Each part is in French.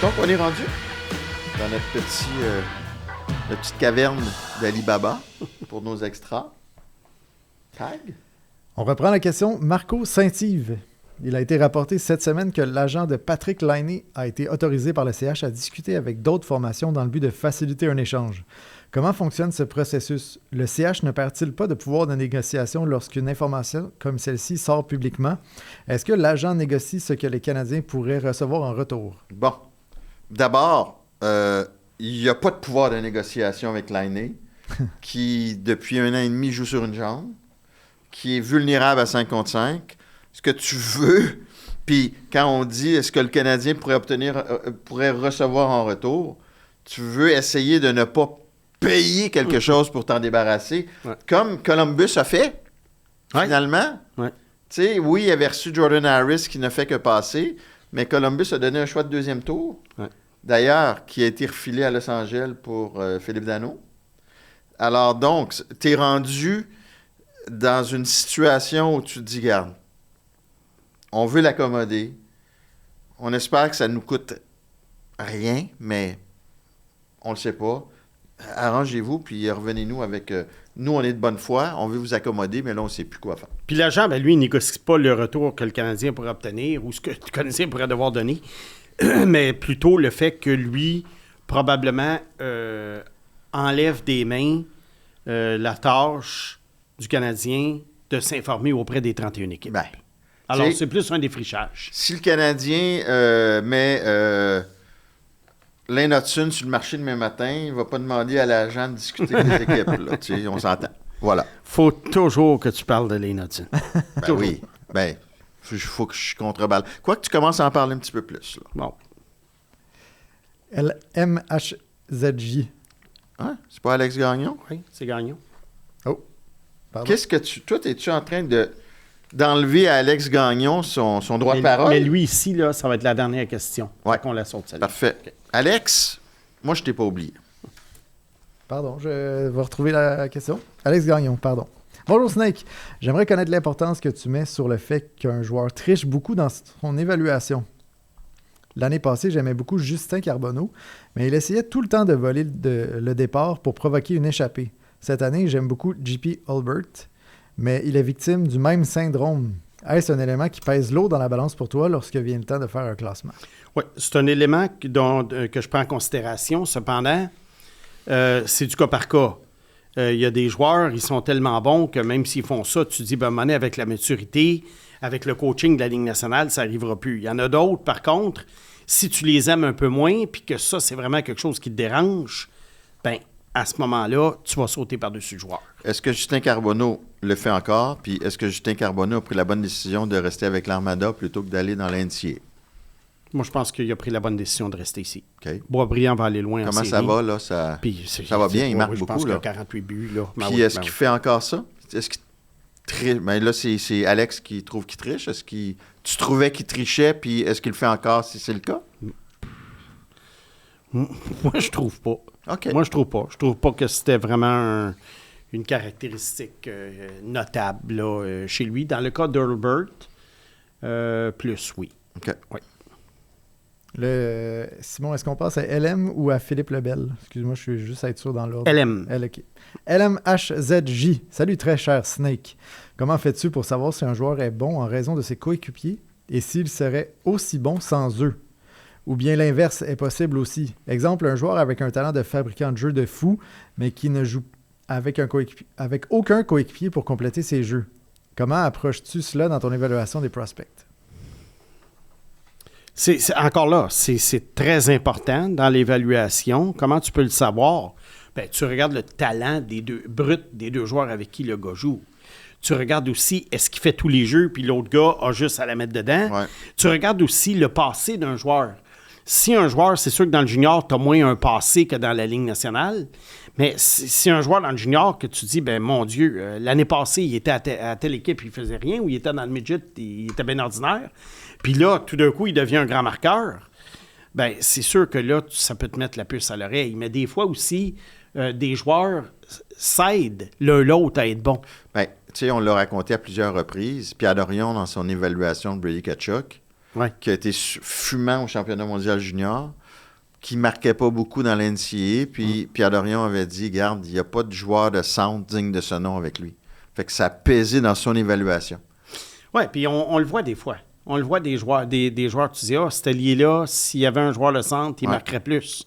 Donc, on est rendu dans notre petite caverne d'Ali Baba pour nos extras. Tag. On reprend la question. Marco Saint-Yves. Il a été rapporté cette semaine que l'agent de Patrick Laine a été autorisé par le CH à discuter avec d'autres formations dans le but de faciliter un échange. Comment fonctionne ce processus? Le CH ne perd-il pas de pouvoir de négociation lorsqu'une information comme celle-ci sort publiquement? Est-ce que l'agent négocie ce que les Canadiens pourraient recevoir en retour? Bon. D'abord, il n'y a pas de pouvoir de négociation avec Laine, qui, depuis 1 an et demi, joue sur une jambe, qui est vulnérable à 5 contre 5. Ce que tu veux, puis quand on dit est-ce que le Canadien pourrait recevoir en retour, tu veux essayer de ne pas payer quelque chose pour t'en débarrasser, comme Columbus a fait, finalement. Ouais. Tu sais, oui, il avait reçu Jordan Harris qui ne fait que passer, mais Columbus a donné un choix de 2e tour, d'ailleurs, qui a été refilé à Los Angeles pour Philippe Danault. Alors donc, tu es rendu dans une situation où tu te dis, regarde, on veut l'accommoder. On espère que ça nous coûte rien, mais on le sait pas. Arrangez-vous, puis revenez-nous avec... nous, on est de bonne foi, on veut vous accommoder, mais là, on ne sait plus quoi faire. Puis l'agent, lui, il ne négocie pas le retour que le Canadien pourrait obtenir ou ce que le Canadien pourrait devoir donner, mais plutôt le fait que lui, probablement, enlève des mains la tâche du Canadien de s'informer auprès des 31 équipes. Ben, alors, c'est plus un défrichage. Si le Canadien met Lane Hudson sur le marché demain matin, il ne va pas demander à l'agent de discuter des équipes. Là, on s'entend. Voilà. Faut toujours que tu parles de Lane Hudson. Ben oui. Ben, il faut que je contreballe. Quoi que tu commences à en parler un petit peu plus. Là. Bon. LMHZJ. Hein? C'est pas Alex Gagnon? Oui, c'est Gagnon. Oh, pardon. Qu'est-ce que tu... Toi, es-tu en train d'enlever à Alex Gagnon son droit de parole? Mais lui, ici, là, ça va être la dernière question. Ouais. Qu'on la saute, celle-là. Parfait. Okay. Alex, moi, je t'ai pas oublié. Pardon, je vais retrouver la question. Alex Gagnon, pardon. Bonjour Snake. J'aimerais connaître l'importance que tu mets sur le fait qu'un joueur triche beaucoup dans son évaluation. L'année passée, j'aimais beaucoup Justin Carbonneau, mais il essayait tout le temps de voler le départ pour provoquer une échappée. Cette année, j'aime beaucoup JP Albert, mais il est victime du même syndrome. Est-ce un élément qui pèse lourd dans la balance pour toi lorsque vient le temps de faire un classement? Oui, c'est un élément que je prends en considération. Cependant, c'est du cas par cas. Il y a des joueurs, ils sont tellement bons que même s'ils font ça, tu te dis, ben, avec la maturité, avec le coaching de la Ligue nationale, ça n'arrivera plus. Il y en a d'autres, par contre, si tu les aimes un peu moins, puis que ça, c'est vraiment quelque chose qui te dérange, ben à ce moment-là, tu vas sauter par-dessus le joueur. Est-ce que Justin Carbonneau le fait encore? Puis est-ce que Justin Carbonneau a pris la bonne décision de rester avec l'Armada plutôt que d'aller dans l'NCA? Moi, je pense qu'il a pris la bonne décision de rester ici. Okay. Boisbriand va aller loin. Comment en série. ça va, là? Ça va bien, il marque beaucoup. Je pense qu'il là. a 48 buts. Là. Puis est-ce qu'il fait encore ça? Est-ce qu'il triche? Ben là, c'est Alex qui trouve qu'il triche. Est-ce que tu trouvais qu'il trichait, puis est-ce qu'il le fait encore si c'est le cas? Moi, je trouve pas. Okay. Moi, je trouve pas. Je trouve pas que c'était vraiment une caractéristique notable là, chez lui. Dans le cas d'Hurlbert, plus, oui. OK. Oui. Simon, est-ce qu'on passe à LM ou à Philippe Lebel? Excuse-moi, je suis juste à être sûr dans l'ordre. LM. OK. LMHZJ. Salut, très cher Snake. Comment fais-tu pour savoir si un joueur est bon en raison de ses coéquipiers et s'il serait aussi bon sans eux? Ou bien l'inverse est possible aussi. Exemple, un joueur avec un talent de fabricant de jeux de fou, mais qui ne joue avec aucun coéquipier pour compléter ses jeux. Comment approches-tu cela dans ton évaluation des prospects? Encore là, c'est très important dans l'évaluation. Comment tu peux le savoir? Ben, tu regardes le talent des deux joueurs avec qui le gars joue. Tu regardes aussi, est-ce qu'il fait tous les jeux, puis l'autre gars a juste à la mettre dedans. Ouais. Tu regardes aussi le passé d'un joueur. Si un joueur, c'est sûr que dans le junior, tu as moins un passé que dans la Ligue nationale, mais si un joueur dans le junior que tu dis, ben mon Dieu, l'année passée, il était à telle équipe, il faisait rien, ou il était dans le midget, il était bien ordinaire, puis là, tout d'un coup, il devient un grand marqueur, ben c'est sûr que là, ça peut te mettre la puce à l'oreille. Mais des fois aussi, des joueurs s'aident l'un l'autre à être bons. Bien, tu sais, on l'a raconté à plusieurs reprises. Pierre Dorion, dans son évaluation de Brady Tkachuk, qui a été fumant au championnat mondial junior, qui ne marquait pas beaucoup dans l'NCAA. Puis Pierre Dorion avait dit, regarde, il n'y a pas de joueur de centre digne de ce nom avec lui. Fait que ça a pesé dans son évaluation. Oui, puis on le voit des fois. On le voit des joueurs, tu dis, cet allié-là, s'il y avait un joueur de centre, il marquerait plus.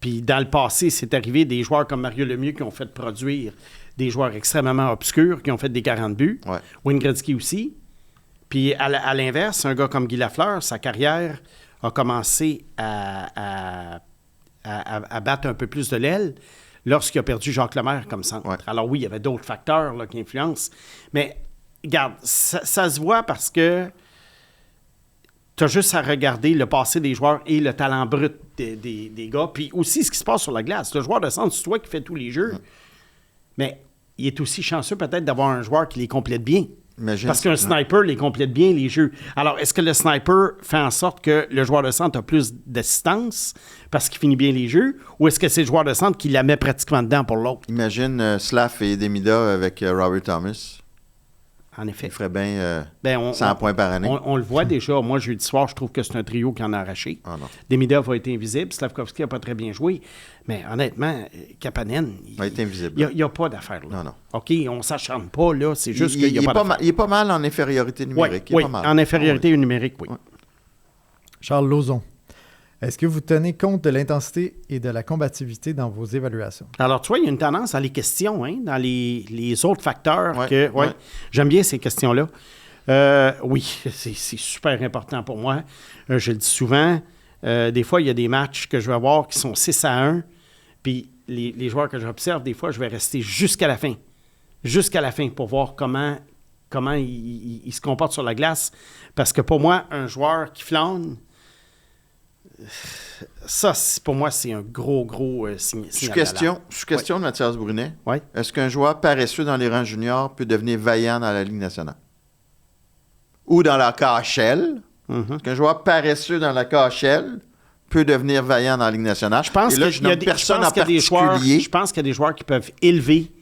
Puis dans le passé, c'est arrivé des joueurs comme Mario Lemieux qui ont fait produire des joueurs extrêmement obscurs, qui ont fait des 40 buts. Ouais. Wayne Gretzky aussi. Puis à l'inverse, un gars comme Guy Lafleur, sa carrière a commencé à battre un peu plus de l'aile lorsqu'il a perdu Jacques Lemaire comme centre. Ouais. Alors oui, il y avait d'autres facteurs là, qui influencent. Mais regarde, ça se voit parce que tu as juste à regarder le passé des joueurs et le talent brut des gars. Puis aussi ce qui se passe sur la glace. Le joueur de centre, c'est toi qui fais tous les jeux. Mais il est aussi chanceux peut-être d'avoir un joueur qui les complète bien. Imagine, parce qu'un sniper les complète bien, les jeux. Alors, est-ce que le sniper fait en sorte que le joueur de centre a plus d'assistance parce qu'il finit bien les jeux? Ou est-ce que c'est le joueur de centre qui la met pratiquement dedans pour l'autre? Imagine Slav et Demida avec Robert Thomas. En effet. Il ferait bien 100 points par année. On le voit déjà. Moi, jeudi soir, je trouve que c'est un trio qui en a arraché. Ah non. Demidov a été invisible. Slavkovski n'a pas très bien joué. Mais honnêtement, Kapanen, Il a été invisible. Il n'y a pas d'affaire là. Non. OK, on ne s'acharne pas, là. C'est juste qu'il n'y a pas d'affaire. Il est pas mal en infériorité numérique. Oui, pas mal. en infériorité numérique, oui. Ouais. Charles Lauzon. Est-ce que vous tenez compte de l'intensité et de la combativité dans vos évaluations? Alors, tu vois, il y a une tendance dans les questions, hein, dans les autres facteurs. Ouais. J'aime bien ces questions-là. Oui, c'est super important pour moi. Je le dis souvent. Des fois, il y a des matchs que je vais avoir qui sont 6-1. Puis les joueurs que j'observe, des fois, je vais rester jusqu'à la fin. Jusqu'à la fin pour voir comment il se comporte sur la glace. Parce que pour moi, un joueur qui flâne, ça, pour moi, c'est un gros signal. Sous question de Mathias Brunet. Oui. Est-ce qu'un joueur paresseux dans les rangs juniors peut devenir vaillant dans la Ligue nationale? Ou dans la KHL? Mm-hmm. Est-ce qu'un joueur paresseux dans la KHL peut devenir vaillant dans la Ligue nationale? Je pense qu'il y a des joueurs qui peuvent élever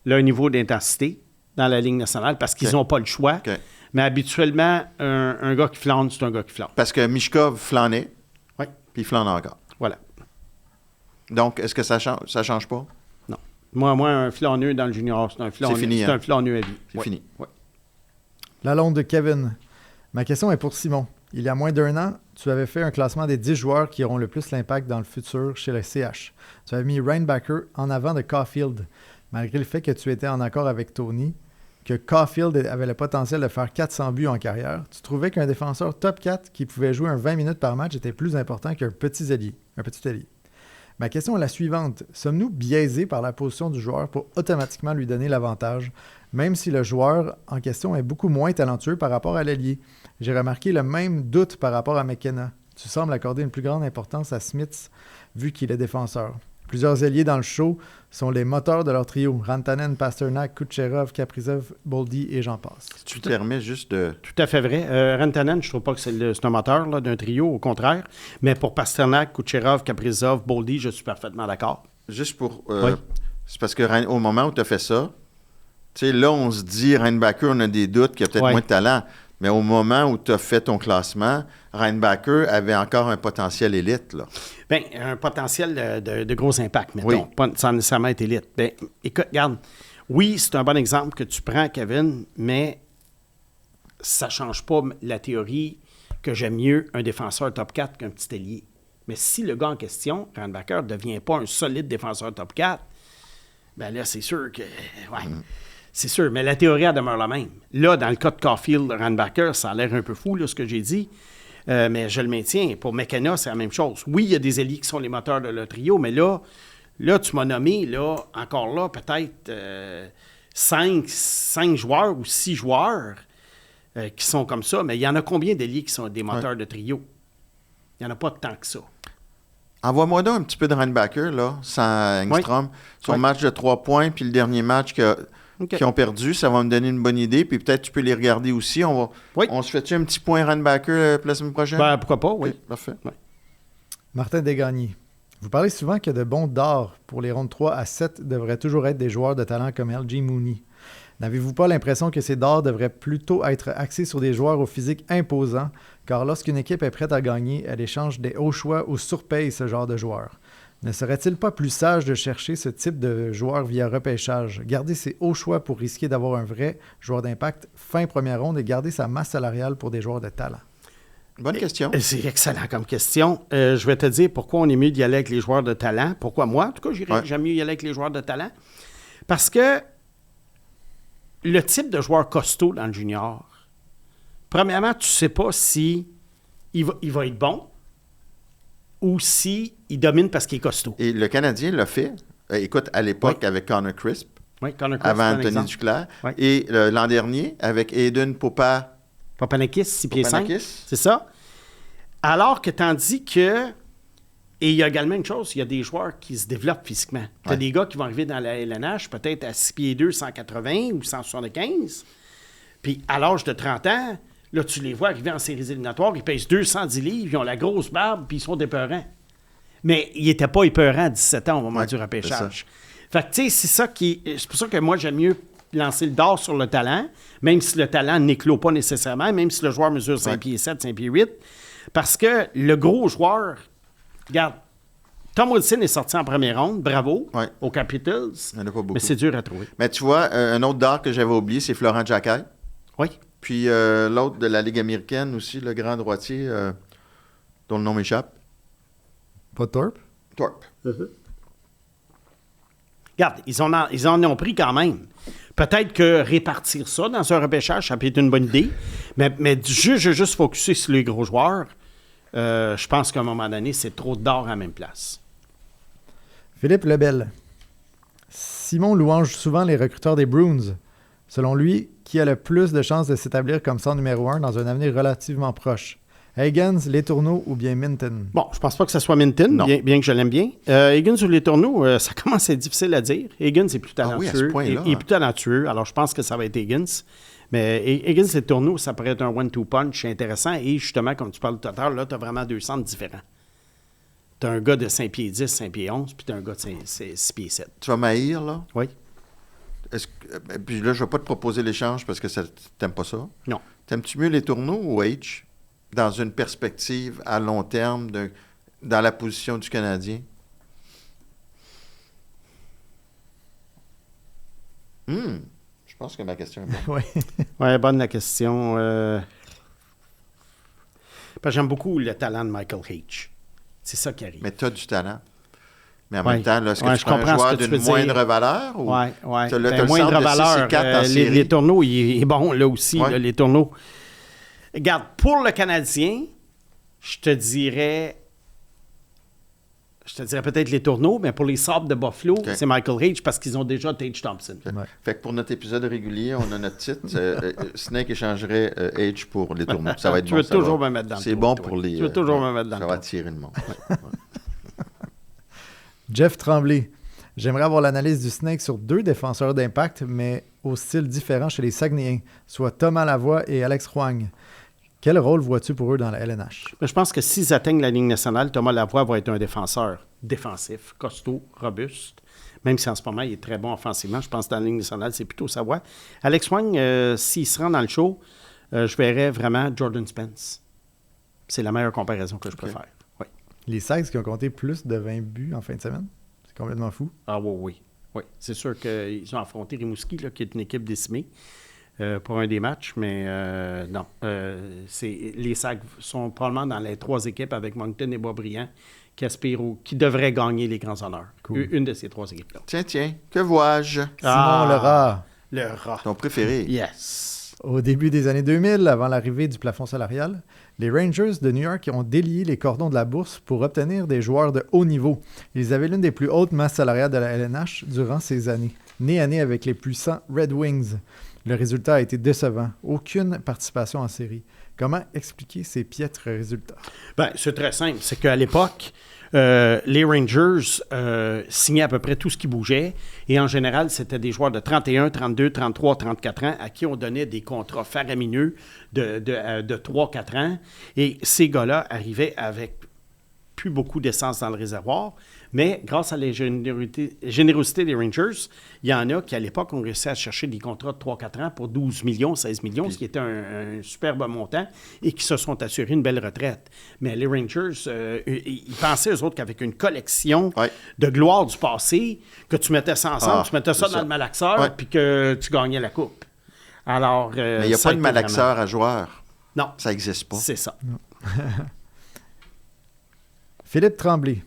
leur niveau d'intensité dans la Ligue nationale parce qu'ils n'ont pas le choix. Okay. Mais habituellement, un gars qui flâne, c'est un gars qui flâne. Parce que Michkov flânait. Oui. Puis il flâne encore. Voilà. Donc, est-ce que ça change pas? Non. Moi, un flâneux dans le junior, c'est un flâneux. C'est fini, c'est un flâneux à vie. C'est fini. Ouais. Lalonde de Kevin. Ma question est pour Simon. Il y a moins d'1 an, tu avais fait un classement des 10 joueurs qui auront le plus l'impact dans le futur chez le CH. Tu avais mis Reinbacher en avant de Caulfield, malgré le fait que tu étais en accord avec Tony, que Caulfield avait le potentiel de faire 400 buts en carrière. Tu trouvais qu'un défenseur top 4 qui pouvait jouer un 20 minutes par match était plus important qu'un petit allié. Ma question est la suivante. Sommes-nous biaisés par la position du joueur pour automatiquement lui donner l'avantage, même si le joueur en question est beaucoup moins talentueux par rapport à l'allié? J'ai remarqué le même doute par rapport à McKenna. Tu sembles accorder une plus grande importance à Smith vu qu'il est défenseur. Plusieurs alliés dans le show sont les moteurs de leur trio. Rantanen, Pasternak, Kucherov, Kaprizov, Boldy et j'en passe. Tu te permets juste de... Tout à fait vrai. Rantanen, je ne trouve pas que c'est un moteur là, d'un trio, au contraire. Mais pour Pasternak, Kucherov, Kaprizov, Boldy, je suis parfaitement d'accord. Juste pour... Oui. C'est parce que au moment où tu as fait ça, tu sais, là, on se dit, Reinbacher, on a des doutes qu'il y a peut-être moins de talent. Mais au moment où tu as fait ton classement, Reinbacher avait encore un potentiel élite, là. Bien, un potentiel de gros impact, mettons. Oui. Pas sans nécessairement être élite. Bien, écoute, regarde. Oui, c'est un bon exemple que tu prends, Kevin, mais ça ne change pas la théorie que j'aime mieux un défenseur top 4 qu'un petit ailier. Mais si le gars en question, Reinbacher, ne devient pas un solide défenseur top 4, bien là, c'est sûr que... Ouais. C'est sûr, mais la théorie, elle demeure la même. Là, dans le cas de Caulfield, Reinbacher, ça a l'air un peu fou, là, ce que j'ai dit, mais je le maintiens. Pour McKenna, c'est la même chose. Oui, il y a des alliés qui sont les moteurs de le trio, mais là tu m'as nommé, là, encore là, peut-être 5 joueurs ou 6 joueurs qui sont comme ça, mais il y en a combien d'alliés qui sont des moteurs de trio? Il n'y en a pas tant que ça. Envoie-moi donc un petit peu de Reinbacher, là, sans Engstrom. Son match de 3 points, puis le dernier match qui ont perdu, ça va me donner une bonne idée. Puis peut-être tu peux les regarder aussi. On se fait-tu un petit point Reinbacher la semaine prochaine? Ben, pourquoi pas, oui. Okay, parfait. Ouais. Martin Desgagnés. Vous parlez souvent que de bons d'or pour les rondes 3 à 7 devraient toujours être des joueurs de talent comme L.J. Mooney. N'avez-vous pas l'impression que ces dards devraient plutôt être axés sur des joueurs au physique imposant, car lorsqu'une équipe est prête à gagner, elle échange des hauts choix ou surpaye ce genre de joueurs? Ne serait-il pas plus sage de chercher ce type de joueur via repêchage, garder ses hauts choix pour risquer d'avoir un vrai joueur d'impact fin première ronde et garder sa masse salariale pour des joueurs de talent? Bonne question. C'est excellent comme question. Je vais te dire pourquoi on est mieux d'y aller avec les joueurs de talent. Pourquoi moi, en tout cas, j'aime mieux y aller avec les joueurs de talent. Parce que le type de joueur costaud dans le junior, premièrement, tu ne sais pas si il va être bon ou si il domine parce qu'il est costaud. Et le Canadien l'a fait. Écoute, à l'époque, avec Connor Crisp, Connor Crisp, avant Anthony Duclair, et l'an dernier, avec Aiden Papanakis, 6 pieds 5. C'est ça. Alors que tandis que... Et il y a également une chose, il y a des joueurs qui se développent physiquement. Tu as des gars qui vont arriver dans la LNH, peut-être à 6 pieds 2, 180 ou 175. Puis à l'âge de 30 ans, là, tu les vois arriver en séries éliminatoires, ils pèsent 210 livres, ils ont la grosse barbe, puis ils sont épeurants. Mais ils n'étaient pas épeurants à 17 ans au moment du repêchage. Fait que, tu sais, c'est pour ça que moi, j'aime mieux lancer le dard sur le talent, même si le talent n'éclot pas nécessairement, même si le joueur mesure 5 pieds 7, 5 pieds 8. Parce que le gros joueur, regarde, Tom Wilson est sorti en première ronde, bravo, aux Capitals. Il n'y en a pas beaucoup. Mais c'est dur à trouver. Mais tu vois, un autre dard que j'avais oublié, c'est Florent Jacquet. Oui. Puis l'autre de la Ligue américaine aussi, le grand droitier, dont le nom m'échappe. Pas Thorpe? Thorpe. Regarde, ils en ont pris quand même. Peut-être que répartir ça dans un repêchage, ça peut être une bonne idée. Mais juste focusser sur les gros joueurs, je pense qu'à un moment donné, c'est trop d'or à la même place. Philippe Lebel. Simon louange souvent les recruteurs des Bruins. Selon lui, qui a le plus de chances de s'établir comme centre numéro 1 dans un avenir relativement proche? Higgins, Letourneau ou bien Minton? Bon, je pense pas que ce soit Minton, bien que je l'aime bien. Higgins ou Letourneau, ça commence à être difficile à dire. Higgins est plus talentueux. Ah oui, à ce point-là, il est plus talentueux, alors je pense que ça va être Higgins. Mais Higgins et Letourneau, ça pourrait être un one-two punch intéressant. Et justement, comme tu parles tout à l'heure, là, tu as vraiment deux centres différents. Tu as un gars de 5 pieds 10, 5 pieds 11, puis tu as un gars de 6 pieds 7. Tu vas m'haïr, là? Oui. Puis là, je ne vais pas te proposer l'échange parce que tu n'aimes pas ça. Non. T'aimes-tu mieux Letourneau ou H dans une perspective à long terme dans la position du Canadien? Je pense que ma question est bonne. Oui, bonne la question. J'aime beaucoup le talent de Michael H. C'est ça qui arrive. Mais tu as du talent. Mais en même temps, là, est-ce que tu prends un comprends joueur d'une moindre valeur? Ou moindre valeur. Les tourneaux, il est bon là aussi, là, les tourneaux. Regarde, pour le Canadien, je te dirais peut-être les tourneaux, mais pour les Sabres de Buffalo, c'est Michael H parce qu'ils ont déjà Tage Thompson. Fait que pour notre épisode régulier, on a notre titre. Snake échangerait H pour les tourneaux. Ça va être tu veux toujours me mettre dans le C'est bon pour les... Tu veux toujours me mettre dans le Ça va attirer le monde. Jeff Tremblay. J'aimerais avoir l'analyse du Snake sur deux défenseurs d'impact, mais au style différent chez les Saguenayens, soit Thomas Lavoie et Alex Huang. Quel rôle vois-tu pour eux dans la LNH? Je pense que s'ils atteignent la Ligue nationale, Thomas Lavoie va être un défenseur défensif, costaud, robuste. Même si en ce moment, il est très bon offensivement. Je pense que dans la Ligue nationale, c'est plutôt sa voie. Alex Huang, s'il se rend dans le show, je verrais vraiment Jordan Spence. C'est la meilleure comparaison que je peux faire. Oui. Les Sags qui ont compté plus de 20 buts en fin de semaine? C'est complètement fou. Ah oui. C'est sûr qu'ils ont affronté Rimouski, là, qui est une équipe décimée. Pour un des matchs, mais non. Les Sags sont probablement dans les trois équipes avec Moncton et Boisbriand qui devraient gagner les grands honneurs. Cool. Une de ces trois équipes-là. Tiens, que vois-je? Simon le rat. Le rat. Ton préféré. Yes. Au début des années 2000, avant l'arrivée du plafond salarial, les Rangers de New York ont délié les cordons de la bourse pour obtenir des joueurs de haut niveau. Ils avaient l'une des plus hautes masses salariales de la LNH durant ces années, nez à nez avec les puissants Red Wings. Le résultat a été décevant. Aucune participation en série. Comment expliquer ces piètres résultats? C'est très simple. C'est qu'à l'époque, les Rangers signaient à peu près tout ce qui bougeait. Et en général, c'était des joueurs de 31, 32, 33, 34 ans à qui on donnait des contrats faramineux de 3-4 ans. Et ces gars-là arrivaient avec plus beaucoup d'essence dans le réservoir. Mais grâce à la générosité des Rangers, il y en a qui, à l'époque, ont réussi à chercher des contrats de 3-4 ans pour 12 millions, 16 millions, ce qui était un superbe montant, et qui se sont assurés une belle retraite. Mais les Rangers, ils pensaient, eux autres, qu'avec une collection de gloire du passé, que tu mettais ça ensemble, tu mettais ça dans le malaxeur, puis que tu gagnais la coupe. Alors, mais il n'y a pas de malaxeur à joueur. Non. Ça n'existe pas. C'est ça. Philippe Tremblay.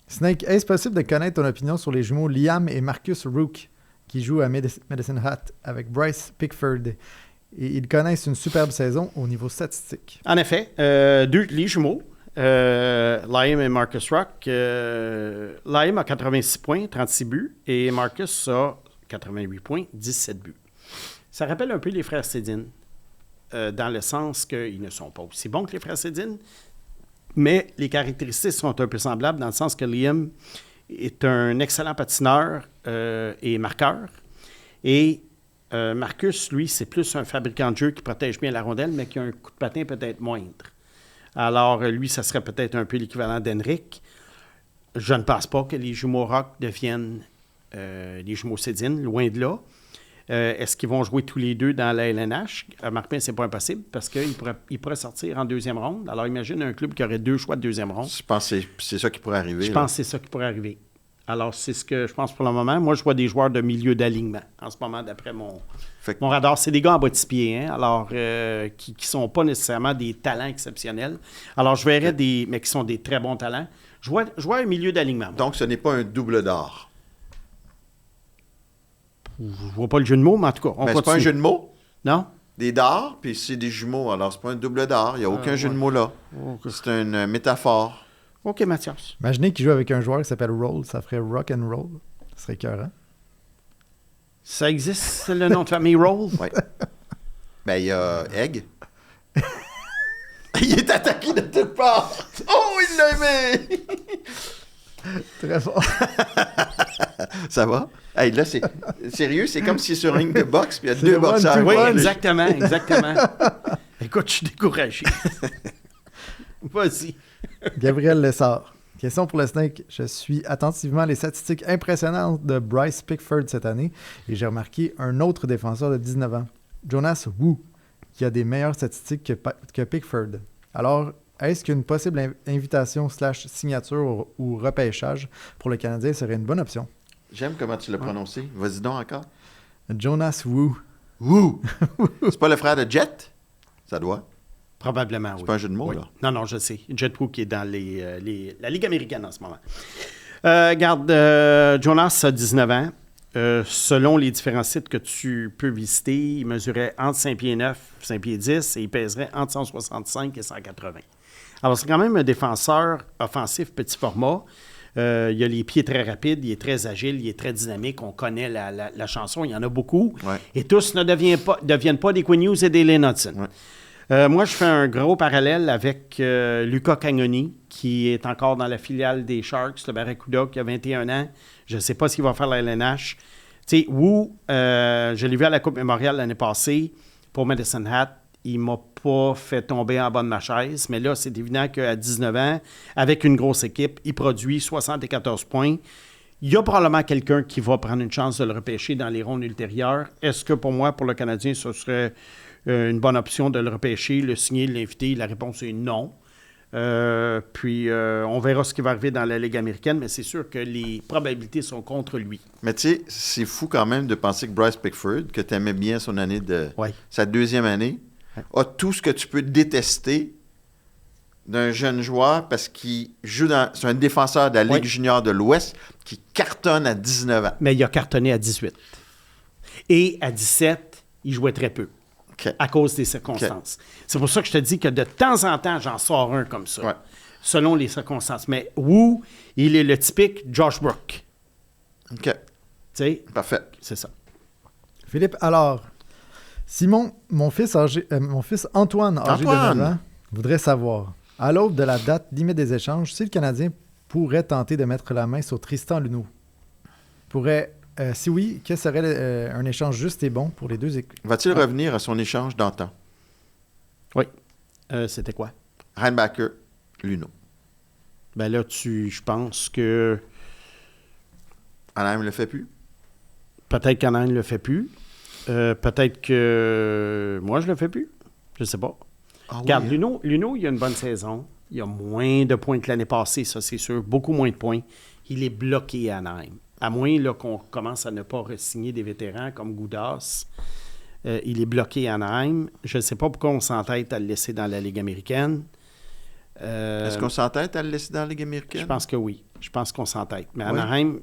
Snake, est-ce possible de connaître ton opinion sur les jumeaux Liam et Marcus Rook qui jouent à Medicine Hat avec Bryce Pickford? Et ils connaissent une superbe saison au niveau statistique. En effet, les jumeaux, Liam et Marcus Rook. Liam a 86 points, 36 buts, et Marcus a 88 points, 17 buts. Ça rappelle un peu les frères Sedin, dans le sens qu'ils ne sont pas aussi bons que les frères Sedin, mais les caractéristiques sont un peu semblables dans le sens que Liam est un excellent patineur et marqueur. Et Marcus, lui, c'est plus un fabricant de jeu qui protège bien la rondelle, mais qui a un coup de patin peut-être moindre. Alors, lui, ça serait peut-être un peu l'équivalent d'Henrik. Je ne pense pas que les jumeaux Rock deviennent les jumeaux Sedin, loin de là. Est-ce qu'ils vont jouer tous les deux dans la LNH? Marc-Pin, c'est pas impossible parce qu'ils pourraient sortir en deuxième ronde. Alors, imagine un club qui aurait 2 choix de deuxième ronde. Je pense que c'est ça qui pourrait arriver. Je pense que c'est ça qui pourrait arriver. Alors, c'est ce que je pense pour le moment. Moi, je vois des joueurs de milieu d'alignement en ce moment, d'après mon radar. C'est des gars en bas de 6 pieds, hein? Alors, qui ne sont pas nécessairement des talents exceptionnels. Alors, je verrais mais qui sont des très bons talents. Je vois un milieu d'alignement. Donc, ce n'est pas un double d'or. Je vois pas le jeu de mots, mais en tout cas, on continue. C'est pas un jeu de mots? Non? Des dards, puis c'est des jumeaux. Alors, c'est pas un double d'or. Il n'y a aucun jeu de mots là. Okay. C'est une métaphore. OK, Mathias. Imaginez qu'il joue avec un joueur qui s'appelle Roll. Ça ferait Rock and Roll. Ça serait écœurant. Ça existe, c'est le nom de famille Roll? Oui. Ben, il y a Egg. Il est attaqué de toutes parts. Oh, il l'a aimé! Très fort. Ça va? Hey, là, c'est sérieux, c'est comme si c'est sur un ring de boxe, puis il y a 2 boxeurs. Oui, exactement. Écoute, je suis découragé. Vas-y. Gabriel Lessard. Question pour le Snake. Je suis attentivement les statistiques impressionnantes de Bryce Pickford cette année et j'ai remarqué un autre défenseur de 19 ans, Jonas Wu, qui a des meilleures statistiques que Pickford. Alors, est-ce qu'une possible invitation / signature ou repêchage pour le Canadien serait une bonne option? J'aime comment tu l'as prononcé. Vas-y donc encore. Jonas Wu. Wu! C'est pas le frère de Jet? Ça doit. Probablement, oui. C'est pas un jeu de mots, oui. là? Non, je sais. Jet Wu qui est dans la Ligue américaine en ce moment. Regarde, Jonas a 19 ans. Selon les différents sites que tu peux visiter, il mesurait entre 5 pieds 9, 5 pieds 10 et il pèserait entre 165 et 180. Alors, c'est quand même un défenseur offensif petit format. Il a les pieds très rapides, il est très agile, il est très dynamique. On connaît la chanson, il y en a beaucoup. Ouais. Et tous ne deviennent pas des Quinn Hughes et des Len Hudson. Ouais. Moi, je fais un gros parallèle avec Luca Cagnoni, qui est encore dans la filiale des Sharks, le Barracuda, qui a 21 ans. Je ne sais pas s'il va faire la LNH. Tu sais, Wu, je l'ai vu à la Coupe Mémoriale l'année passée pour Medicine Hat. Il ne m'a pas fait tomber en bas de ma chaise, mais là, c'est évident qu'à 19 ans, avec une grosse équipe, il produit 74 points. Il y a probablement quelqu'un qui va prendre une chance de le repêcher dans les rondes ultérieures. Est-ce que pour moi, pour le Canadien, ce serait une bonne option de le repêcher, le signer, l'inviter? La réponse est non. Puis, on verra ce qui va arriver dans la Ligue américaine, mais c'est sûr que les probabilités sont contre lui. Mais tu sais, c'est fou quand même de penser que Bryce Pickford, que tu aimais bien son année sa deuxième année, a tout ce que tu peux détester d'un jeune joueur parce qu'il joue c'est un défenseur de la Ligue junior de l'Ouest qui cartonne à 19 ans. Mais il a cartonné à 18. Et à 17, il jouait très peu. À cause des circonstances. C'est pour ça que je te dis que de temps en temps, j'en sors un comme ça, selon les circonstances. Mais Wu, il est le typique Josh Brook. OK. Tu sais? Parfait. C'est ça. Philippe, alors, Simon, mon fils Antoine, âgé de 9 ans, voudrait savoir, à l'aube de la date limite des échanges, si le Canadien pourrait tenter de mettre la main sur Tristan Luneau. Si oui, quel serait un échange juste et bon pour les deux équipes? Va-t-il revenir à son échange d'antan? Oui. C'était quoi? Reinbacker, Luneau. Ben là, je pense que Anaheim ne le fait plus? Peut-être qu'Anaheim ne le fait plus. Peut-être que moi, je le fais plus. Je ne sais pas. Ah, Regarde, oui, hein? Luno, il a une bonne saison. Il a moins de points que l'année passée, ça, c'est sûr. Beaucoup moins de points. Il est bloqué à Anaheim. À moins là, qu'on commence à ne pas re-signer des vétérans comme Goudas. Il est bloqué à Anaheim. Je ne sais pas pourquoi on s'entête à le laisser dans la Ligue américaine. Est-ce qu'on s'entête à le laisser dans la Ligue américaine? Je pense que oui. Je pense qu'on s'entête. Mais Oui. Anaheim,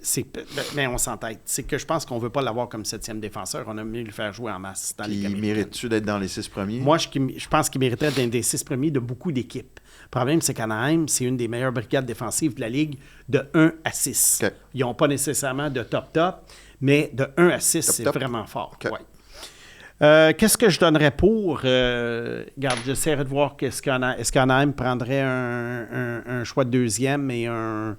mais on s'entête. C'est que je pense qu'on ne veut pas l'avoir comme 7e défenseur. On a mieux le faire jouer en masse dans la Ligue Puis américaine. mérite-tu d'être dans les 6 premiers? Moi, je pense qu'il mériterait d'être des 6 premiers de beaucoup d'équipes. Le problème, c'est qu'Anaheim, c'est une des meilleures brigades défensives de la Ligue de 1 à 6. OK. Ils n'ont pas nécessairement de top, mais de 1 à 6, c'est top. vraiment fort. OK. Ouais. Qu'est-ce que je donnerais pour... regarde, j'essaierai de voir est-ce qu'Anaheim prendrait un choix de deuxième et un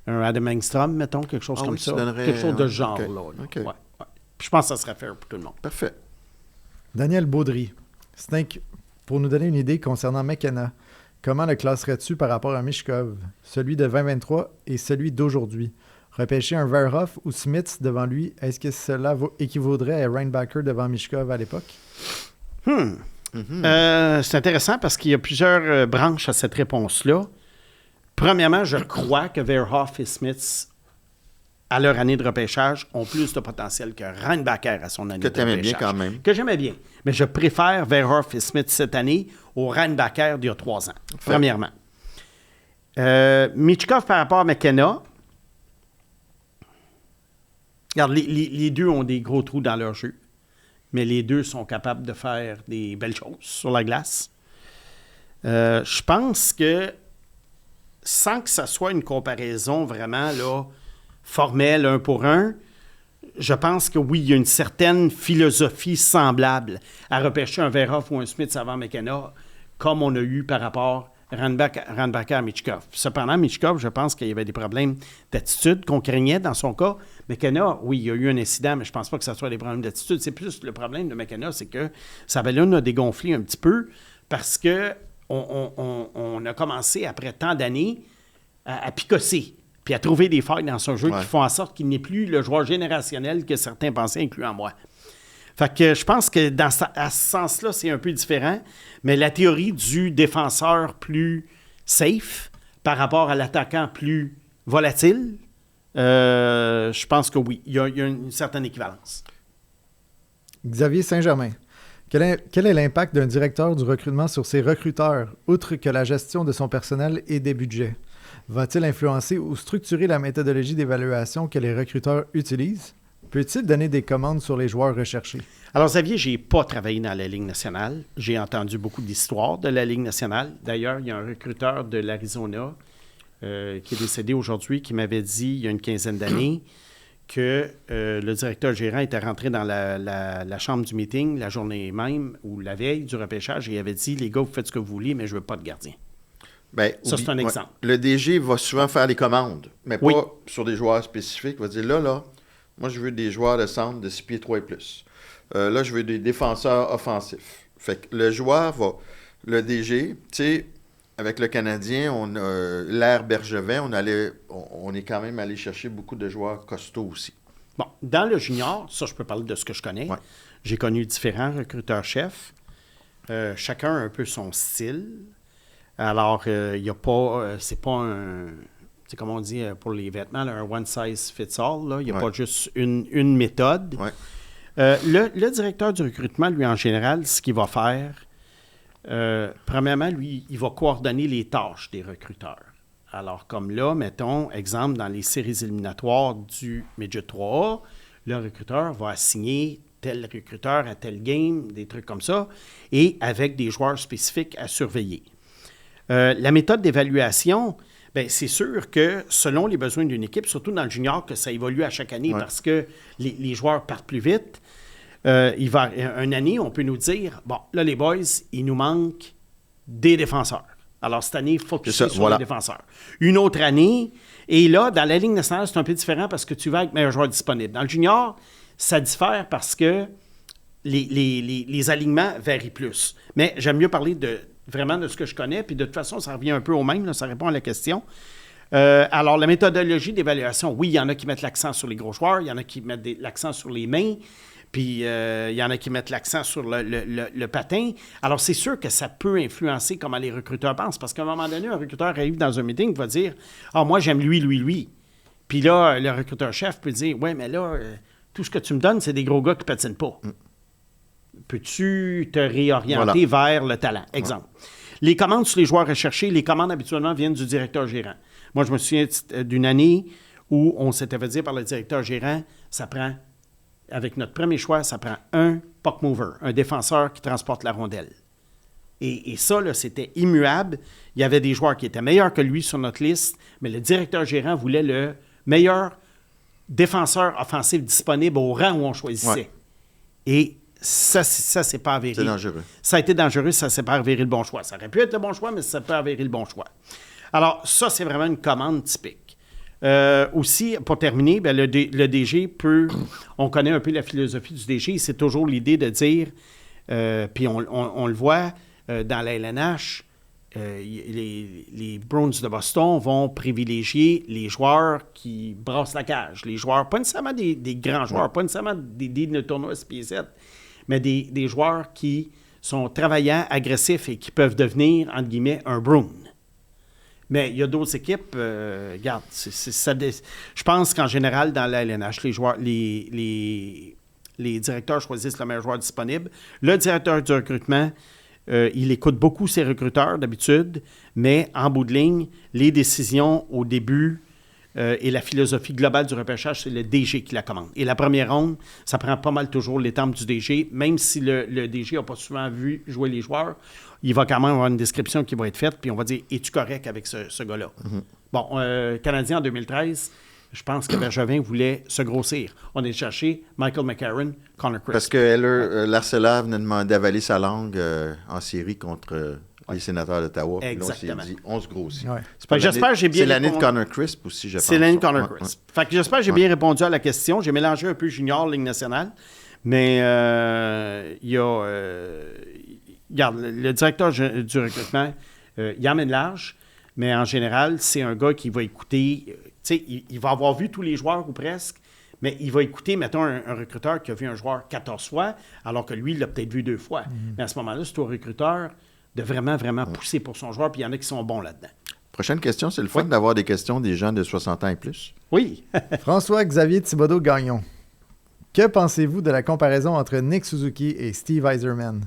Adam Engstrom, mettons, quelque chose comme oui, tu ça. donnerais- Quelque chose de OK. genre, là. OK. Ouais, ouais. Puis je pense que ça serait fair pour tout le monde. Parfait. Daniel Baudry. Snake, pour nous donner une idée concernant McKenna, comment le classerais-tu par rapport à Michkov, celui de 2023 et celui d'aujourd'hui? Repêcher un Verhoff ou Smith devant lui, est-ce que cela équivaudrait à Reinbacher devant Michkov à l'époque? C'est intéressant parce qu'il y a plusieurs branches à cette réponse-là. Premièrement, je crois que Verhoff et Smith, à leur année de repêchage, ont plus de potentiel que Reinbacher à son année Que de tu aimais repêchage. bien quand même. Que j'aimais bien. Mais je préfère Verhoff et Smith cette année au Reinbacher d'il y a 3 ans. Premièrement. Michkov par rapport à McKenna. Regarde, les deux ont des gros trous dans leur jeu. Mais les deux sont capables de faire des belles choses sur la glace. Je pense que, sans que ça soit une comparaison vraiment là, formelle, 1 pour 1, je pense que oui, il y a une certaine philosophie semblable à repêcher un Verhoff ou un Smith avant McKenna, comme on a eu par rapport à Reinbacher à Michkov. Cependant, Michkov, je pense qu'il y avait des problèmes d'attitude qu'on craignait dans son cas. McKenna, oui, il y a eu un incident, mais je ne pense pas que ce soit des problèmes d'attitude. C'est plus le problème de McKenna, c'est que sa ballonne a dégonflé un petit peu parce que on a commencé, après tant d'années, à picosser puis à trouver des failles dans son jeu qui font en sorte qu'il n'est plus le joueur générationnel que certains pensaient, incluant moi. Fait que je pense que à ce sens-là, c'est un peu différent, mais la théorie du défenseur plus safe par rapport à l'attaquant plus volatile, je pense que oui, il y a une certaine équivalence. Xavier Saint-Germain. Quel est l'impact d'un directeur du recrutement sur ses recruteurs, outre que la gestion de son personnel et des budgets? Va-t-il influencer ou structurer la méthodologie d'évaluation que les recruteurs utilisent? Peut-il donner des commandes sur les joueurs recherchés? Alors, Xavier, je n'ai pas travaillé dans la Ligue nationale. J'ai entendu beaucoup d'histoires de la Ligue nationale. D'ailleurs, il y a un recruteur de l'Arizona qui est décédé aujourd'hui qui m'avait dit, il y a une quinzaine d'années, que le directeur gérant était rentré dans la chambre du meeting la journée même ou la veille du repêchage et il avait dit, les gars, vous faites ce que vous voulez, mais je ne veux pas de gardien. Ben, Ça, c'est un exemple. Le DG va souvent faire les commandes, mais Oui. pas sur des joueurs spécifiques. Il va dire, là, moi, je veux des joueurs de centre de 6 pieds 3 et plus. Là, je veux des défenseurs offensifs. Fait que le DG, tu sais, avec le Canadien, l'ère Bergevin, on est quand même allé chercher beaucoup de joueurs costauds aussi. Bon, dans le junior, ça, je peux parler de ce que je connais. Ouais. J'ai connu différents recruteurs-chefs. Chacun a un peu son style. Alors, il n'y a pas... c'est pas un... C'est comme on dit pour les vêtements, là, un one size fits all. Là. Il n'y a pas juste une méthode. Ouais. Le directeur du recrutement, lui, en général, ce qu'il va faire, premièrement, lui, il va coordonner les tâches des recruteurs. Alors, comme là, mettons, exemple, dans les séries éliminatoires du Midget 3A, le recruteur va assigner tel recruteur à tel game, des trucs comme ça, et avec des joueurs spécifiques à surveiller. La méthode d'évaluation, bien, c'est sûr que selon les besoins d'une équipe, surtout dans le junior, que ça évolue à chaque année parce que les joueurs partent plus vite, une année, on peut nous dire, bon, là, les boys, il nous manque des défenseurs. Alors, cette année, focusser sur les défenseurs. Une autre année, et là, dans la Ligue nationale, c'est un peu différent parce que tu vas avec meilleurs joueurs disponibles. Dans le junior, ça diffère parce que les alignements varient plus. Mais j'aime mieux parler vraiment de ce que je connais, puis de toute façon, ça revient un peu au même, là, ça répond à la question. Alors, la méthodologie d'évaluation, oui, il y en a qui mettent l'accent sur les gros joueurs, il y en a qui mettent l'accent sur les mains, puis il y en a qui mettent l'accent sur le patin. Alors, c'est sûr que ça peut influencer comment les recruteurs pensent, parce qu'à un moment donné, un recruteur arrive dans un meeting et va dire « Ah, moi, j'aime lui. » Puis là, le recruteur-chef peut dire « Ouais, mais là, tout ce que tu me donnes, c'est des gros gars qui patinent pas. Peux-tu te réorienter vers le talent? » Exemple. Les commandes sur les joueurs recherchés, les commandes habituellement viennent du directeur gérant. Moi, je me souviens d'une année où on s'était fait dire par le directeur gérant, ça prend, avec notre premier choix, ça prend un puck mover, un défenseur qui transporte la rondelle. Et ça, là, c'était immuable. Il y avait des joueurs qui étaient meilleurs que lui sur notre liste, mais le directeur gérant voulait le meilleur défenseur offensif disponible au rang où on choisissait. Ouais. Et ça c'est pas avéré. C'est dangereux. Ça a été dangereux, ça s'est pas avéré le bon choix. Ça aurait pu être le bon choix, mais ça n'a pas avéré le bon choix. Alors, ça, c'est vraiment une commande typique. Aussi, pour terminer, bien, le DG peut... On connaît un peu la philosophie du DG. C'est toujours l'idée de dire, puis on le voit dans la LNH, les Bruins de Boston vont privilégier les joueurs qui brassent la cage. Les joueurs, pas nécessairement des grands joueurs, pas nécessairement des de tournois SPZ, mais des joueurs qui sont travaillants, agressifs et qui peuvent devenir, entre guillemets, un Bruin. Mais il y a d'autres équipes, regarde, je pense qu'en général, dans la LNH, les directeurs choisissent le meilleur joueur disponible. Le directeur du recrutement, il écoute beaucoup ses recruteurs d'habitude, mais en bout de ligne, les décisions au début et la philosophie globale du repêchage, c'est le DG qui la commande. Et la première ronde, ça prend pas mal toujours les tempes du DG, même si le DG n'a pas souvent vu jouer les joueurs. Il va quand même avoir une description qui va être faite, puis on va dire « Es-tu correct avec ce gars-là? Mm-hmm. » Bon, Canadien en 2013, je pense que Bergevin voulait se grossir. On est cherché Michael McCarron, Connor Crisp. Parce que l'Arcelor venait d'avaler sa langue en série contre les sénateurs d'Ottawa. Exactement. Là, on s'est dit, on se grossit. Ouais. J'espère que j'ai bien C'est l'année de Connor Crisp aussi, je pense. C'est l'année de Connor Crisp. Fait que j'espère que j'ai bien répondu à la question. J'ai mélangé un peu junior, Ligue nationale, mais il y a... regarde, le directeur du recrutement, il emmène large, mais en général, c'est un gars qui va écouter... tu sais, il va avoir vu tous les joueurs ou presque, mais il va écouter, mettons, un recruteur qui a vu un joueur 14 fois, alors que lui, il l'a peut-être vu 2 fois. Mm-hmm. Mais à ce moment-là, c'est au recruteur de vraiment pousser pour son joueur, puis il y en a qui sont bons là-dedans. Prochaine question, c'est le fun d'avoir des questions des gens de 60 ans et plus. Oui. François-Xavier Thibodeau-Gagnon. Que pensez-vous de la comparaison entre Nick Suzuki et Steve Yzerman?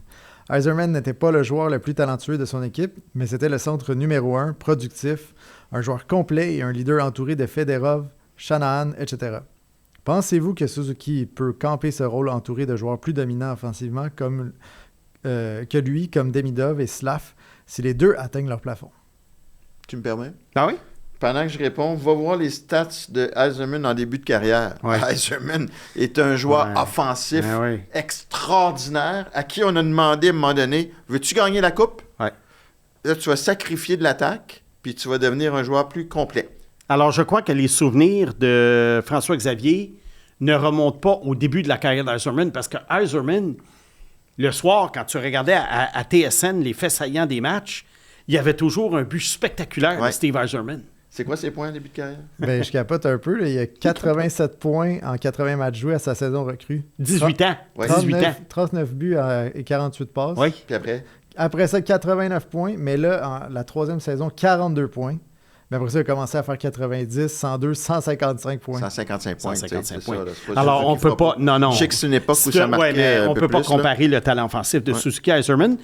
Yzerman n'était pas le joueur le plus talentueux de son équipe, mais c'était le centre numéro 1, productif, un joueur complet et un leader entouré de Fedorov, Shanahan, etc. Pensez-vous que Suzuki peut camper ce rôle entouré de joueurs plus dominants offensivement que lui, comme Demidov et Slav, si les deux atteignent leur plafond? Tu me permets? Ah oui? Pendant que je réponds, va voir les stats de Yzerman en début de carrière. Ouais. Yzerman est un joueur offensif extraordinaire à qui on a demandé à un moment donné, veux-tu gagner la coupe? Ouais. Là, tu vas sacrifier de l'attaque, puis tu vas devenir un joueur plus complet. Alors, je crois que les souvenirs de François-Xavier ne remontent pas au début de la carrière d'Yzerman, parce que Yzerman, le soir, quand tu regardais à TSN les faits saillants des matchs, il y avait toujours un but spectaculaire de Steve Yzerman. C'est quoi ses points en début de carrière? Ben, je capote un peu. Là. Il y a 87 points en 80 matchs joués à sa saison recrue. 18 ans. 39 buts et 48 passes. Oui. Puis après? Après ça, 89 points. Mais là, la troisième saison, 42 points. Mais après ça, il a commencé à faire 90, 102, 155 points. 155 points. 155 points. Ça, alors, on ne peut pas... Non. Je sais que c'est une époque où ça marquait on ne peut pas comparer là. le talent offensif de Suzuki à Yzerman.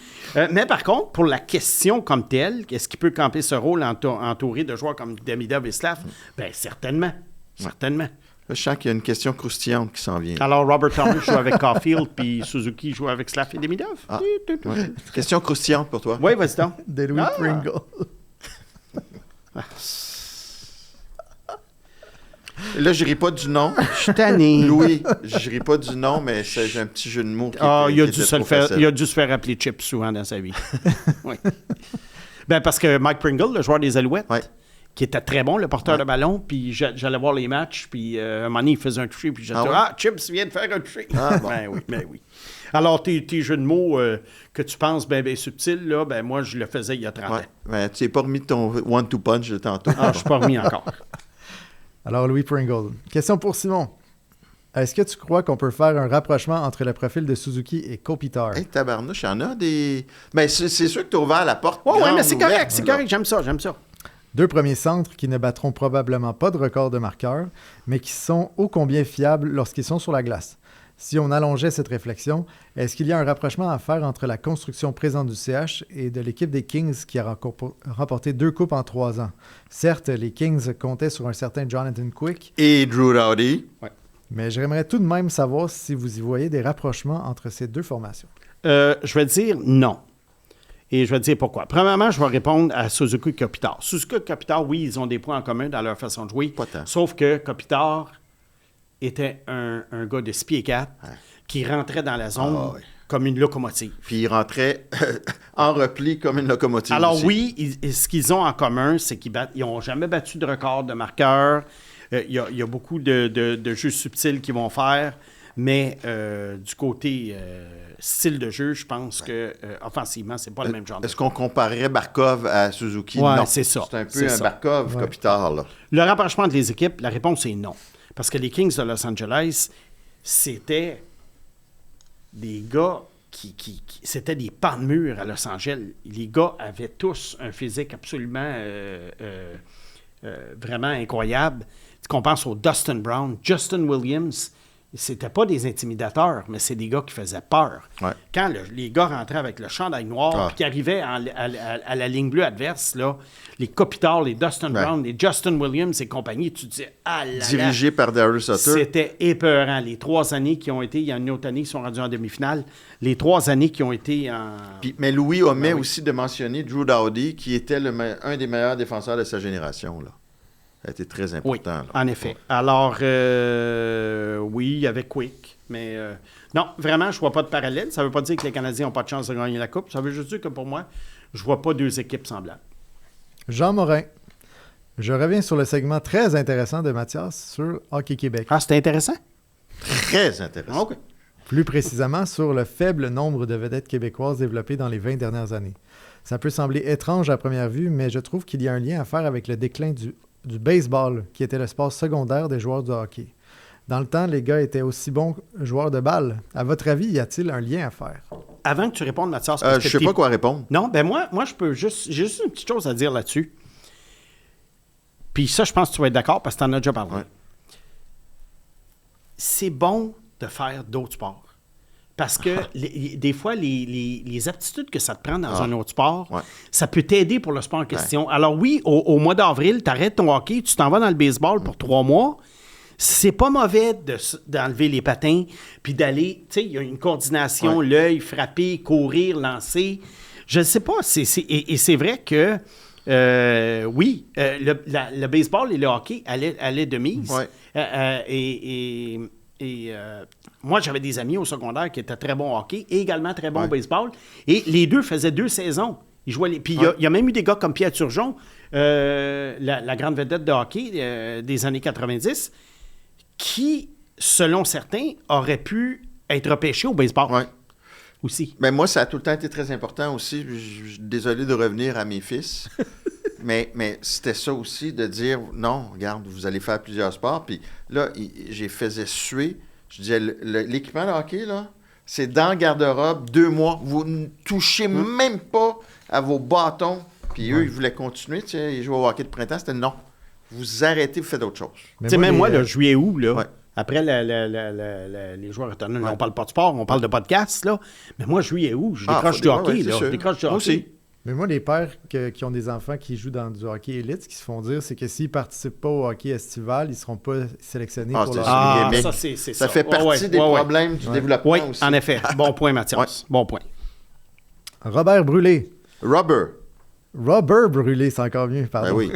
Mais par contre, pour la question comme telle, est-ce qu'il peut camper ce rôle entouré de joueurs comme Demidov et Slav? Bien, certainement. Certainement. Là, je sens qu'il y a une question croustillante qui s'en vient. Alors, Robert Thomas joue avec Caulfield, puis Suzuki joue avec Slav et Demidov. Ah, ouais. Question croustillante pour toi. Oui, vas-y donc. De Louis Pringle. Là, je ris pas du nom. Je suis tanné. Louis, je ris pas du nom, mais j'ai un petit jeu de mots qui il a dû se faire appeler Chip souvent dans sa vie. Oui. Ben parce que Mike Pringle, le joueur des Alouettes, qui était très bon, le porteur de ballon, puis j'allais voir les matchs, puis un moment donné, il faisait un toucher, puis j'ai dit « Chips vient de faire un toucher! » Bon. Ben oui. Alors, tes jeux de mots que tu penses bien subtils, là, ben moi, je le faisais il y a 30 ans. Ben, tu n'es pas remis de ton one-two punch de tantôt. Ah, je suis pas remis encore. Alors, Louis Pringle. Question pour Simon. Est-ce que tu crois qu'on peut faire un rapprochement entre le profil de Suzuki et Kopitar? Hey, tabarnouche, il y en a des... Mais c'est sûr que tu as ouvert la porte. Oui, grande mais c'est ouverte, correct, c'est là. correct, j'aime ça. 2 premiers centres qui ne battront probablement pas de record de marqueur, mais qui sont ô combien fiables lorsqu'ils sont sur la glace. Si on allongeait cette réflexion, est-ce qu'il y a un rapprochement à faire entre la construction présente du CH et de l'équipe des Kings qui a remporté 2 coupes en 3 ans? Certes, les Kings comptaient sur un certain Jonathan Quick. Et Drew Doughty. Ouais. Mais j'aimerais tout de même savoir si vous y voyez des rapprochements entre ces 2 formations. Je vais dire non. Et je vais te dire pourquoi. Premièrement, je vais répondre à Suzuki et Kopitar. Suzuki et Kopitar, oui, ils ont des points en commun dans leur façon de jouer. Pas tant. Sauf que Kopitar était un gars de 6 pieds 4 qui rentrait dans la zone comme une locomotive. Puis il rentrait en repli comme une locomotive. Alors aussi. oui, ce qu'ils ont en commun, c'est qu'ils n'ont jamais battu de record de marqueur. Il y a beaucoup de jeux subtils qu'ils vont faire. Mais du côté style de jeu, je pense que offensivement, c'est pas le même genre. Est-ce qu'on comparerait Barkov à Suzuki? Ouais, Non, c'est ça. C'est un peu un Barkov Kopitar, là. Le rapprochement entre les équipes, la réponse est non. Parce que les Kings de Los Angeles, c'était des gars c'était des pans de mur à Los Angeles. Les gars avaient tous un physique absolument vraiment incroyable. Qu'on pense au Dustin Brown, Justin Williams, c'était pas des intimidateurs, mais c'est des gars qui faisaient peur. Ouais. Quand les gars rentraient avec le chandail noir, puis qui arrivaient à la ligne bleue adverse, là, les Kopitar, les Dustin Brown, les Justin Williams et compagnie, tu disais « Ah là là! » Dirigé par Darius Sutter. C'était épeurant. Les 3 années qui ont été, il y a une autre année qui sont rendus en demi-finale, les 3 années qui ont été en... Mais Louis omet aussi de mentionner Drew Doughty, qui était un des meilleurs défenseurs de sa génération, là. Ça a été très important. Oui, là. en effet. Alors, oui, il y avait Quick, mais non, vraiment, je ne vois pas de parallèle. Ça ne veut pas dire que les Canadiens n'ont pas de chance de gagner la Coupe. Ça veut juste dire que pour moi, je ne vois pas 2 équipes semblables. Jean Morin. Je reviens sur le segment très intéressant de Mathias sur Hockey Québec. Ah, c'était intéressant? Très intéressant. OK. Plus précisément sur le faible nombre de vedettes québécoises développées dans les 20 dernières années. Ça peut sembler étrange à première vue, mais je trouve qu'il y a un lien à faire avec le déclin du baseball, qui était le sport secondaire des joueurs de hockey. Dans le temps, les gars étaient aussi bons joueurs de balle. À votre avis, y a-t-il un lien à faire? Avant que tu répondes, Mathias... Je ne sais pas quoi répondre. Non, ben moi je peux j'ai juste une petite chose à dire là-dessus. Puis ça, je pense que tu vas être d'accord parce que tu en as déjà parlé. Ouais. C'est bon de faire d'autres sports. Parce que des fois, les aptitudes que ça te prend dans un autre sport, ça peut t'aider pour le sport en question. Alors oui, au mois d'avril, tu arrêtes ton hockey, tu t'en vas dans le baseball pour 3 mois. C'est pas mauvais d'enlever les patins puis d'aller, tu sais, il y a une coordination, l'œil, frapper, courir, lancer. Je ne sais pas, et c'est vrai que le baseball et le hockey allaient de mise. Moi, j'avais des amis au secondaire qui étaient très bons au hockey et également très bons au baseball. Et les deux faisaient 2 saisons. Ils jouaient Puis il y a même eu des gars comme Pierre Turgeon, la grande vedette de hockey des années 90, qui, selon certains, auraient pu être repêchés au baseball. Oui. Aussi. Mais moi, ça a tout le temps été très important aussi. Je suis désolé de revenir à mes fils. mais c'était ça aussi, de dire, non, regarde, vous allez faire plusieurs sports. Puis là, j'ai faisais suer. Je disais, l'équipement de hockey, là, c'est dans le garde-robe, 2 mois. Vous ne touchez même pas à vos bâtons. Puis eux, ils voulaient continuer. Tu sais, ils jouaient au hockey de printemps. C'était non. Vous arrêtez, vous faites autre chose. Tu sais, même moi, le juillet-août, là, après les joueurs autonomes, on parle pas de sport, on parle de podcast, là. Mais moi, juillet-août, je décroche du hockey, là. Je décroche du hockey. Aussi. Mais moi, les pères qui ont des enfants qui jouent dans du hockey élite, ce qu'ils se font dire, c'est que s'ils ne participent pas au hockey estival, ils ne seront pas sélectionnés pour leur ça, c'est ça fait partie des problèmes du développement oui, aussi. En effet. Bon point, Mathias. Bon point. Robert Brûlé. Robert Brûlé, c'est encore mieux, pardon. Ben oui.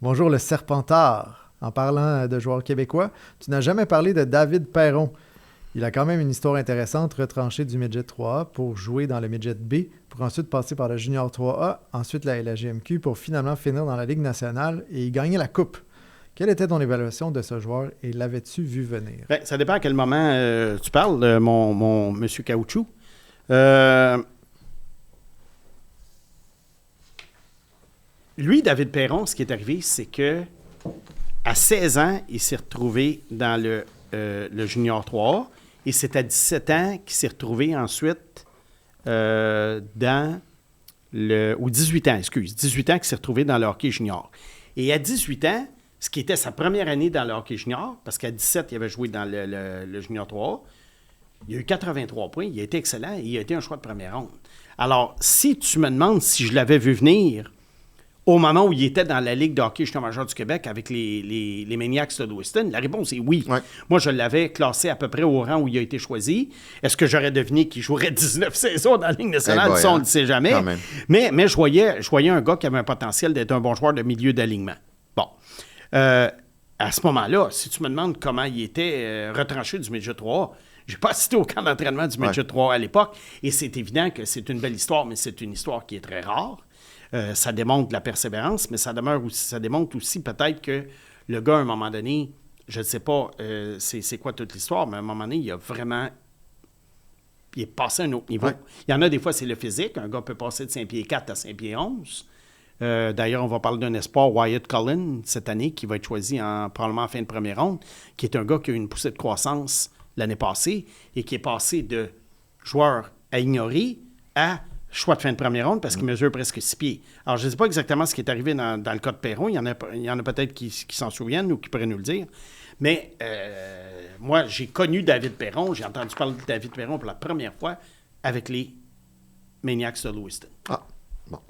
Bonjour, le Serpentard. En parlant de joueurs québécois, tu n'as jamais parlé de David Perron, Il a quand même une histoire intéressante, retranché du Midget 3A pour jouer dans le Midget B, pour ensuite passer par le Junior 3A, ensuite la LHGMQ, pour finalement finir dans la Ligue nationale et y gagner la Coupe. Quelle était ton évaluation de ce joueur et l'avais-tu vu venir? Ben, ça dépend à quel moment tu parles, mon monsieur Caoutchouc. Lui, David Perron, ce qui est arrivé, c'est que à 16 ans, il s'est retrouvé dans le Junior 3A et c'est à 17 ans qu'il s'est retrouvé ensuite dans le... ou 18 ans, 18 ans qu'il s'est retrouvé dans le hockey junior. Et à 18 ans, ce qui était sa première année dans le hockey junior, parce qu'à 17, il avait joué dans le Junior 3A, il a eu 83 points, il a été excellent et il a été un choix de première ronde. Alors, si tu me demandes si je l'avais vu venir au moment où il était dans la Ligue de hockey junior majeur du Québec avec les Maniacs de Lewiston, la réponse est oui. Ouais. Moi, je l'avais classé à peu près au rang où il a été choisi. Est-ce que j'aurais deviné qu'il jouerait 19 saisons dans la Ligue nationale? Ça, on ne le sait jamais. Mais je voyais un gars qui avait un potentiel d'être un bon joueur de milieu d'alignement. Bon. À ce moment-là, si tu me demandes comment il était retranché du Midget 3A, je n'ai pas assisté au camp d'entraînement du Midget 3A à l'époque, et c'est évident que c'est une belle histoire, mais c'est une histoire qui est très rare. Ça démontre de la persévérance, mais ça démontre aussi peut-être que le gars, à un moment donné, je ne sais pas c'est quoi toute l'histoire, mais à un moment donné, il est passé à un autre niveau. Ouais. Il y en a des fois, c'est le physique. Un gars peut passer de 5 pieds 4 à 5 pieds 11. D'ailleurs, on va parler d'un espoir, Wyatt Cullen, cette année, qui va être choisi probablement en fin de première ronde, qui est un gars qui a eu une poussée de croissance l'année passée et qui est passé de joueur à ignorer à choix de fin de première ronde parce qu'il mesure presque 6 pieds. Alors, je ne sais pas exactement ce qui est arrivé dans le cas de Perron. Il y en a peut-être qui s'en souviennent ou qui pourraient nous le dire. Mais moi, j'ai connu David Perron. J'ai entendu parler de David Perron pour la première fois avec les Maniacs de Lewiston. Ah, bon.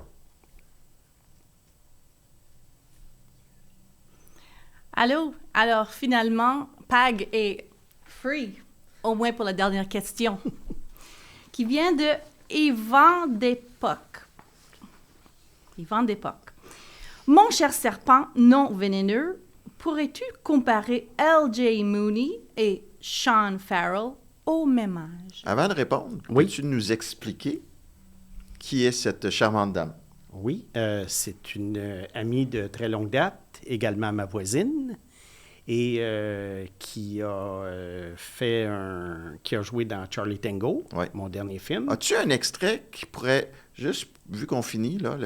Allô? Alors, finalement, Pag est free, au moins pour la dernière question, qui vient de Yvan Despoques. Yvan Despoques. Mon cher serpent non vénéneux, pourrais-tu comparer L.J. Mooney et Sean Farrell au même âge? Avant de répondre, peux-tu nous expliquer qui est cette charmante dame? Oui, c'est une amie de très longue date, également ma voisine, et qui a joué dans Charlie Tango, mon dernier film. As-tu un extrait qui pourrait, juste vu qu'on finit là,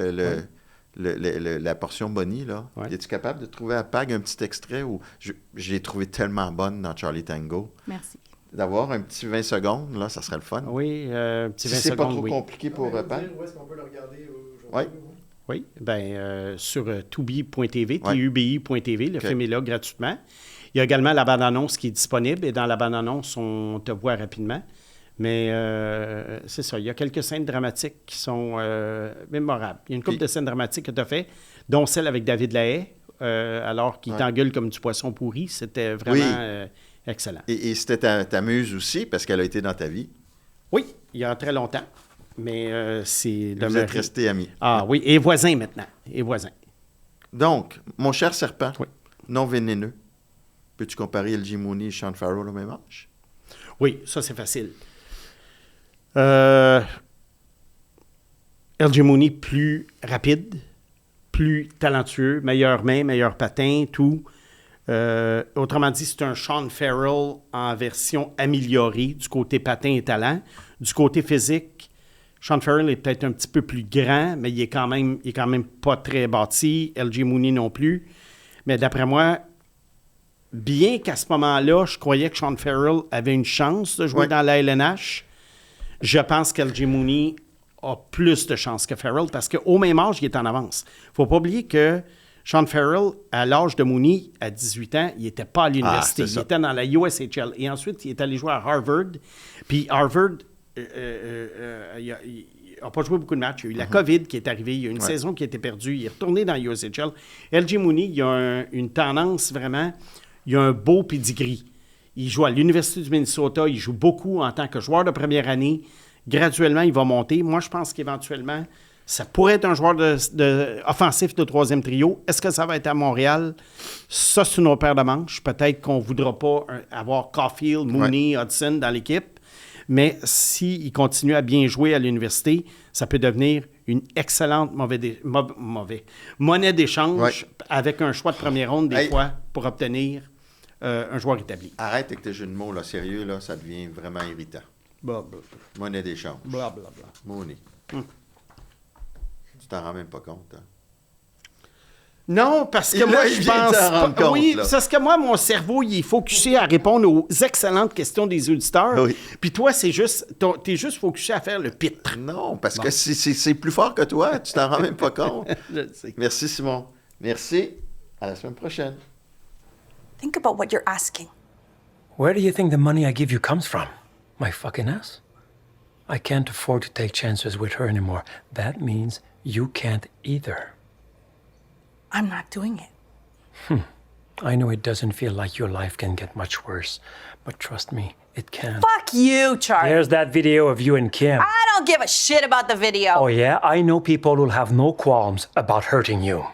la portion Bonnie, là, es-tu capable de trouver à Pag un petit extrait où je l'ai trouvé tellement bonne dans Charlie Tango? Merci. D'avoir un petit 20 secondes, là, ça serait le fun. Oui, un petit 20 secondes, c'est pas trop compliqué pour Pag. Où est-ce qu'on peut le regarder aujourd'hui? Oui, bien, sur tubi.tv, tubi.tv, le film est là gratuitement. Il y a également la bande-annonce qui est disponible, et dans la bande-annonce, on te voit rapidement. Mais c'est ça, il y a quelques scènes dramatiques qui sont mémorables. Il y a une couple de scènes dramatiques que tu as fait, dont celle avec David Lahaye, alors qu'il t'engueule comme du poisson pourri. C'était vraiment excellent. Et c'était ta muse aussi, parce qu'elle a été dans ta vie? Oui, il y a très longtemps. Mais c'est... Vous êtes restés amis. Ah oui, et voisins maintenant. Et voisins. Donc, mon cher serpent, non vénéneux, peux-tu comparer L.J. Mooney et Sean Farrell au même âge? Oui, ça c'est facile. L.J. Mooney, plus rapide, plus talentueux, meilleure main, meilleur patin, tout. Autrement dit, c'est un Sean Farrell en version améliorée du côté patin et talent. Du côté physique, Sean Farrell est peut-être un petit peu plus grand, mais il est quand même pas très bâti. L.J. Mooney non plus. Mais d'après moi, bien qu'à ce moment-là, je croyais que Sean Farrell avait une chance de jouer dans la LNH, je pense qu'L.J. Mooney a plus de chances que Farrell parce qu'au même âge, il est en avance. Il ne faut pas oublier que Sean Farrell, à l'âge de Mooney, à 18 ans, il n'était pas à l'université. Il était dans la USHL. Et ensuite, il est allé jouer à Harvard. Puis Harvard... il n'a pas joué beaucoup de matchs. Il y a eu la COVID qui est arrivée. Il y a eu une saison qui a été perdue. Il est retourné dans USHL. L.J. Mooney, il a une tendance vraiment... Il a un beau pedigree. Il joue à l'Université du Minnesota. Il joue beaucoup en tant que joueur de première année. Graduellement, il va monter. Moi, je pense qu'éventuellement, Ça pourrait être un joueur offensif de troisième trio. Est-ce que ça va être à Montréal? Ça, c'est une autre paire de manches. Peut-être qu'on ne voudra pas avoir Caulfield, Mooney, Hudson dans l'équipe. Mais s'il continue à bien jouer à l'université, ça peut devenir une excellente monnaie d'échange avec un choix de première ronde des fois pour obtenir un joueur établi. Arrête avec tes jeux de mots, là, sérieux, là, ça devient vraiment irritant. Monnaie d'échange. Blablabla. Money. Tu t'en rends même pas compte, hein? Non, parce que moi, je pense pas. Oui, parce que moi, mon cerveau, il est focusé à répondre aux excellentes questions des auditeurs. Oui. Puis toi, t'es juste focusé à faire le pitre. Non, parce que c'est plus fort que toi. Tu t'en rends même pas compte. Je le sais. Merci, Simon. Merci. À la semaine prochaine. Think about what you're asking. Where do you think the money I give you comes from? My fucking ass? I can't afford to take chances with her anymore. That means you can't either. I'm not doing it. I know it doesn't feel like your life can get much worse, but trust me, it can. Fuck you, Charlie. There's that video of you and Kim. I don't give a shit about the video. Oh yeah? I know people who'll have no qualms about hurting you.